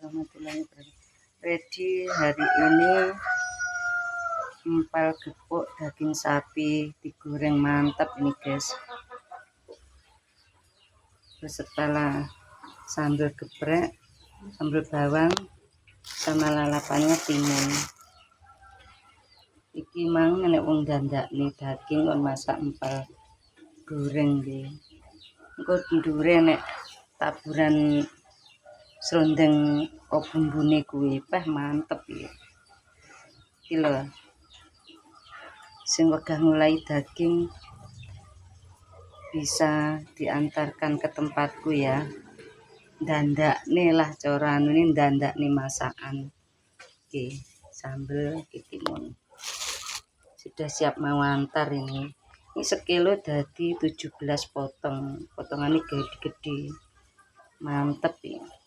warahmatullahi wabarakatuh. Ready hari ini empal gepuk daging sapi digoreng mantap ini guys. Setelah sambal geprek, sambal bawang, sama lalapannya timun. Iki mang nek wong dandakne daging kon masak empal goreng nggih. Engko ndure nek taburan serundeng kok bumbune kuwi mantep ya. Iki lho. Sing wegah mulai daging bisa diantarkan ke tempatku ya. Dandakne lah cara anune dandakne masakan. Oke, sambel timun. Sudah siap mau antar ini. Ini sekilo dadi 17 potong. Potongannya gede-gede. Mantep ya.